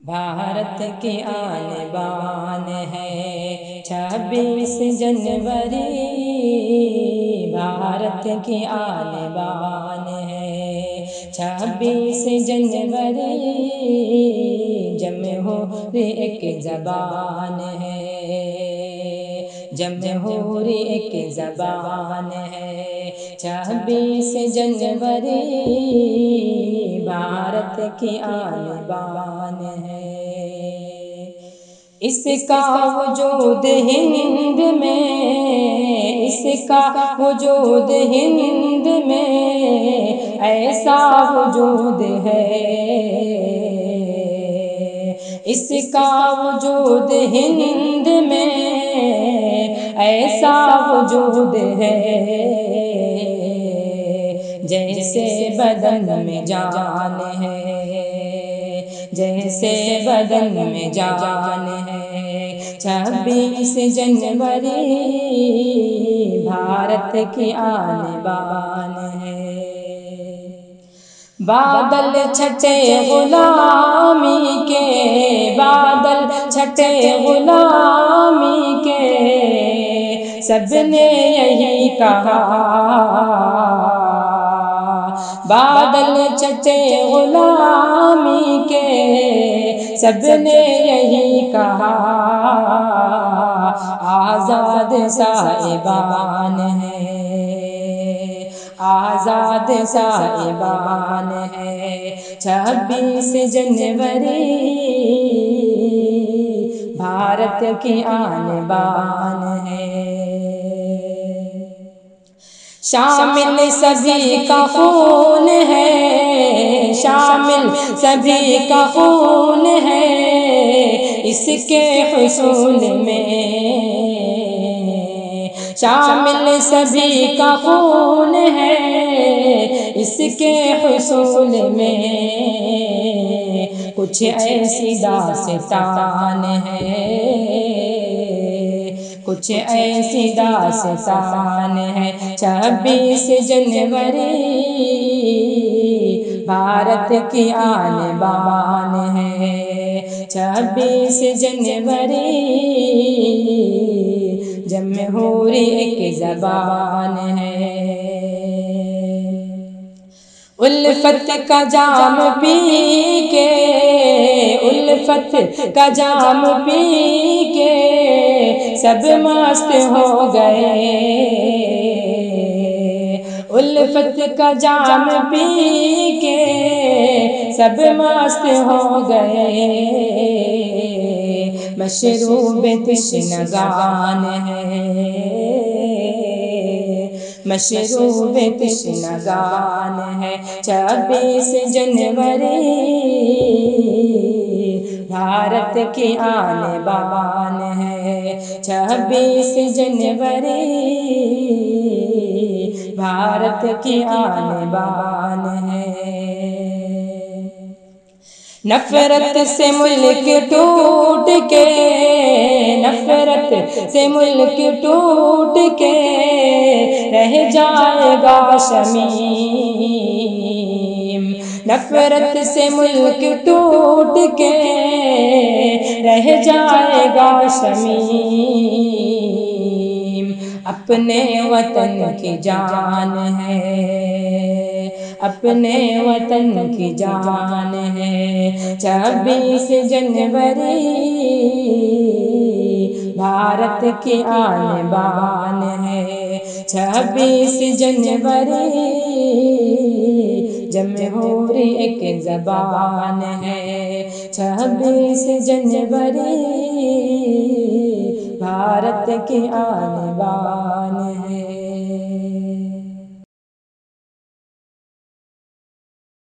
بھارت کی آن بان ہے 26 جنوری، بھارت کی آن بان ہے 26 جنوری، جمہوری ایک زبان ہے، جمہوری ایک زبان ہے 26 جنوری، بھارت کی آن بان ہے۔ اس کا وجود ہند میں، اس کا وجود ہند میں ایسا وجود ہے، اس کا وجود ہند میں ایسا وجود ہے، جیسے بدن میں جان ہے، جیسے بدن میں جان ہے 26 جنوری، بھارت کی آن بان ہے۔ بادل چھٹے غلامی کے، بادل چھٹے غلامی کے، سب نے یہی کہا، بادل چھٹے غلامی کے، سب نے یہی کہا، آزاد صاحبان ہے، آزاد صاحبان ہے 26 جنوری، بھارت کی آن بان ہے۔ شامل سبھی کا خون ہے، شامل سبھی کا خون ہے اس کے حصول میں، شامل سبھی کا خون ہے اس کے حصول میں، کچھ ایسی داستان ہے، کچھ ایسی داستان ہے 26 جنوری، بھارت کی آن بان ہے 26 جنوری، جمہوری ایک زبان ہے۔ الفت کا جام پی کے، الفت کا جام پی کے، سب مست ہو گئے، الفت کا جام پی کے، سب مست ہو گئے، مشروب تشنگان ہے، مشروب تشنگان ہے 26 جنوری، بھارت کی آن بان ہے 26 جنوری، بھارت کی آن بان ہے۔ نفرت سے ملک ٹوٹ کے، نفرت سے ملک ٹوٹ کے، رہ جائے گا شمیم، نفرت سے ملک ٹوٹ کے، رہ جائے گا شمیم، اپنے وطن کی جان ہے، اپنے وطن کی جان ہے 26 جنوری، بھارت کی آن بان ہے 26 جنوری، جمہوری ایک زبان ہے 26 جنوری، بھارت کی آن بان ہے۔